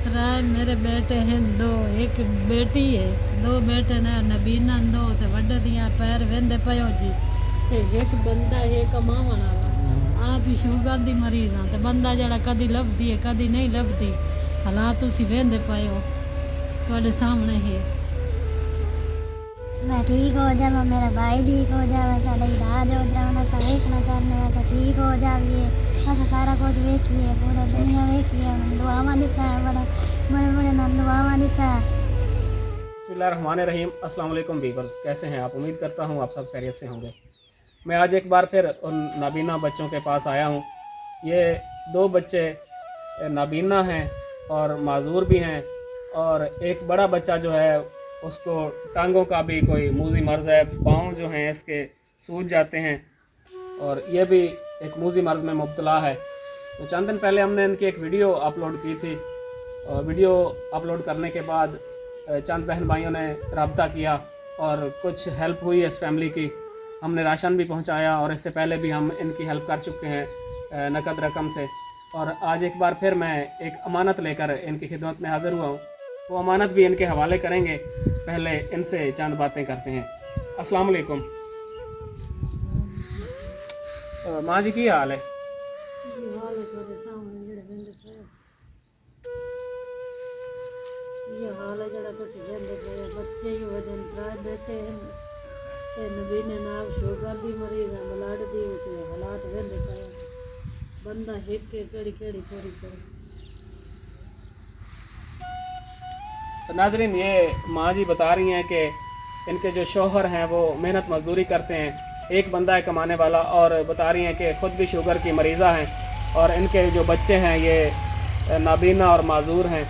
ترائے میرے بیٹے ہیں دو، ایک بیٹی ہے، دو بیٹے نے نبینا دو تے وڈے دیاں پیر ویندے پیو جی تے ایک بندہ ہے کماون والا، آپ ہی شوگر دی مریض ہاں تے بندہ جڑا کدی لبدی ہے کدی نہیں لبدی، حالات تسی ویندے پیو تواڈے سامنے ہے۔ میں ٹھیک ہو جاواں، میرا بھائی ٹھیک ہو جاوے، ساڈا علاج ہو جاوے تے ویکھنا چاہنے ہیں تے ٹھیک ہو جاویے، اساں سارا کچھ ویکھیے، پورا دنیا ویکھیے، دعاواں دتا ہے، بڑے نال دعاواں دتا ہے۔ بسم اللہ الرحمن الرحیم۔ السلام علیکم ویورز، کیسے ہیں آپ؟ امید کرتا ہوں آپ سب خیریت سے ہوں گے۔ میں آج ایک بار پھر ان نابینا بچوں کے پاس آیا ہوں۔ یہ دو بچے نابینا ہیں اور معذور بھی ہیں، اور ایک بڑا بچہ جو ہے اس کو ٹانگوں کا بھی کوئی موذی مرض ہے، پاؤں جو ہیں اس کے سوج جاتے ہیں، اور یہ بھی ایک موذی مرض میں مبتلا ہے۔ تو چند دن پہلے ہم نے ان کی ایک ویڈیو اپلوڈ کی تھی، اور ویڈیو اپلوڈ کرنے کے بعد چند بہن بھائیوں نے رابطہ کیا اور کچھ ہیلپ ہوئی اس فیملی کی۔ ہم نے راشن بھی پہنچایا، اور اس سے پہلے بھی ہم ان کی ہیلپ کر چکے ہیں نقد رقم سے، اور آج ایک بار پھر میں ایک امانت لے کر ان کی خدمت میں حاضر ہوا ہوں۔ وہ امانت بھی ان کے حوالے کریں گے، پہلے ان سے چند باتیں کرتے ہیں۔ السلام علیکم ماں جی، کی حال ہے؟ یہ حال ہے تواڈے سامنے جڑے ویندے پیو، یہ حال ہے جڑا تسی ویندے پیو، بچے ہی ہوئے دن ترائے بیٹے ہیں تے نبینے نال شوگر دی مریض ہے، بلڈ دی تے حالات ویندے پیو، بندہ ہک کے کیڑی پوری کرے۔ تو ناظرین، یہ ماں جی بتا رہی ہیں کہ ان کے جو شوہر ہیں وہ محنت مزدوری کرتے ہیں، ایک بندہ ہے کمانے والا، اور بتا رہی ہیں کہ خود بھی شوگر کی مریضہ ہیں، اور ان کے جو بچے ہیں یہ نابینا اور معذور ہیں۔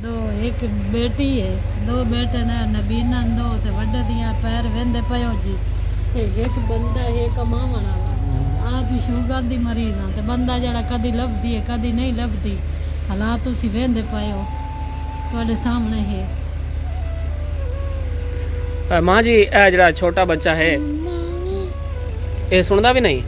دو، ایک بیٹی ہے، دو بیٹے نے نبینا دو تے وڈے دیاں پیر ویندے پیو جی تے ایک بندہ ہے کماون والا، آپ ہی شوگر دی مریض ہاں تے بندہ جڑا کدی لبدی ہے کدی نہیں لبدی، حالات تسی ویندے پیو تواڈے سامنے ہے۔ ماں جی، اے جڑا چھوٹا بچہ ہے یہ سندا بھی نہیں؟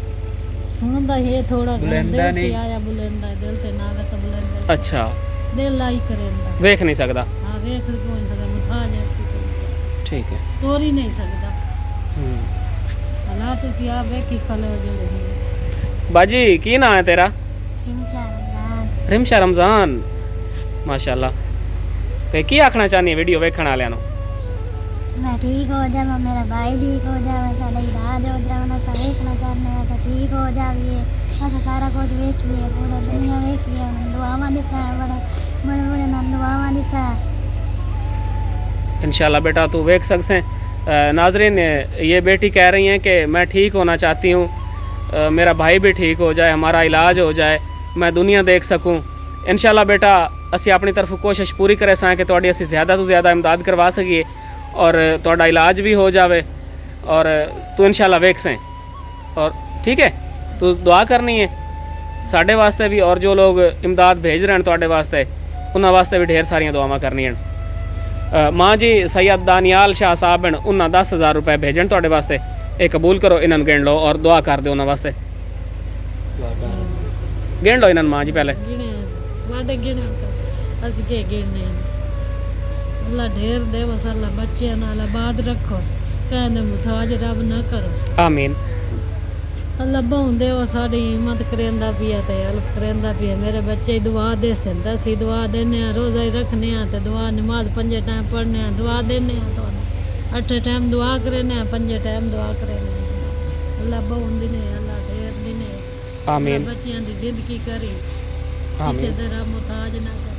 سندا ہے تھوڑا دل تے آیا بلندا، دل تے نہ آوے تو بلندا، اچھا، دل آئی کریندا، ویکھ نہیں سکدا؟ ہاں ویکھ کو نہیں سکدا، محتاج ہے، ٹھیک ہے، توڑ ہی نہیں سکدا، حالات تسی آپ ویکھی کھلے ہو جڑے ہیں۔ باجی کی نام ہے تیرا؟ رمضان رمشا رمضان، ماشاءاللہ۔ تے کی آکھنا چاہنی ہے ویڈیو ویکھن والےاں نوں؟ میں ٹھیک ہو جاواں، میرا بھائی ٹھیک ہو جاوے، ساڈا علاج ہو جاوے تے ویکھنا چاہنے ہیں تے ٹھیک ہو جاویے، اساں سارا کچھ ویکھیے، پورا دنیا ویکھیے، دعاواں دتا ہے، بڑے نال دعاواں دتا ہے۔ انشاءاللہ بیٹا تو ویکھ سکسیں۔ ناظرین، یہ بیٹی کہہ رہی ہیں کہ میں ٹھیک ہونا چاہتی ہوں، میرا بھائی بھی ٹھیک ہو جائے، ہمارا علاج ہو جائے، میں دنیا دیکھ سکوں۔ انشاءاللہ بیٹا اسی اپنی طرف کوشش پوری کرے سائیں کہ تہاڈی اسی زیادہ تو زیادہ امداد کروا سکیے، اور تہاڈا علاج بھی ہو جاوے، اور تو انشاءاللہ ویکھ سیں، اور ٹھیک ہے تو دعا کرنی ہے ساڈے واسطے بھی، اور جو لوگ امداد بھیج رہے ہیں تہاڈے واسطے انہاں واسطے بھی ڈھیر ساریاں دعاواں کرنی ہیں۔ ماں جی، سید دانیال شاہ صاحب ہیں، انہاں 10,000 روپے بھیجن تہاڈے واسطے، یہ قبول کرو، انہاں گن لو اور دعا کر دیو انہاں واسطے، گن لو انہاں ماں جی پہلے۔ گنے تواڈے گنے اسی کے گنے، اللہ ڈھیر دے وس، اللہ بچے نال آباد رکھو، کہنے محتاج رب نہ کرو، آمین۔ اللہ بہن دے وہ ساڈی ہمت کریندا پیا تے ہیلپ کریندا پیا، میرے بچے دعا دے سن تے اسی دعا دینے ہاں، روزہ ہی رکھنے ہاں تے دعا نماز 5 ٹائم پڑھنے ہاں، دعا دینے ہاں، تو 8 ٹائم دعا کرنے ہاں، 5 ٹائم دعا کرنے ہاں، اللہ بہن دینے، اللہ ڈھیر دینے، اللہ آمین بچیاں دی زندگی کری، کسے آمین۔ طرح محتاج نہ کرے۔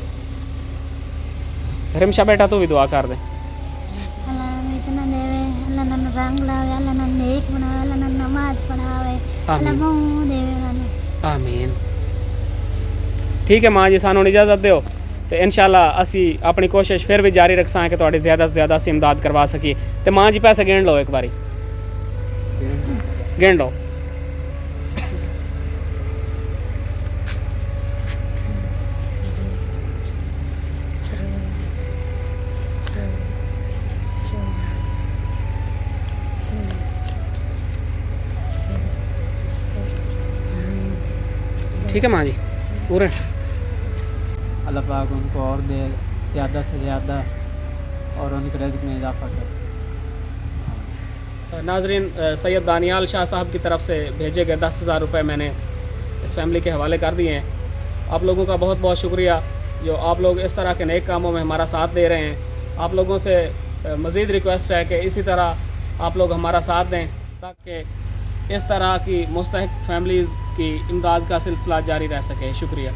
رمشا بیٹا تو بھی دعا کر دے۔ اللہ نوں اتنا دے، اللہ نوں رنگ لاوے، اللہ نوں نیک بناوے، اللہ نوں نماز پڑھاوے، اللہ آمین بہوں دے انہاں۔ آمین۔ ٹھیک ہے ماں جی، سانوں اجازت دیو، تو انشاءاللہ اسی اپنی کوشش پھر بھی جاری رکھساں کہ تہاڈی زیادہ سے زیادہ اسی امداد کروا سکیے۔ تو ماں جی پیسے گن لو، ایک باری گن لو۔ ٹھیک ہے ماں جی، پورے اللہ پاک ان کو اور دے زیادہ سے زیادہ اور ان کے رزق میں اضافہ کرے. ناظرین، سید دانیال شاہ صاحب کی طرف سے بھیجے گئے 10,000 روپے میں نے اس فیملی کے حوالے کر دیے ہیں. آپ لوگوں کا بہت بہت شکریہ جو آپ لوگ اس طرح کے نیک کاموں میں ہمارا ساتھ دے رہے ہیں. آپ لوگوں سے مزید ریکویسٹ ہے کہ اسی طرح آپ لوگ ہمارا ساتھ دیں تاکہ اس طرح کی مستحق فیملیز کی امداد کا سلسلہ جاری رہ سکے. شکریہ.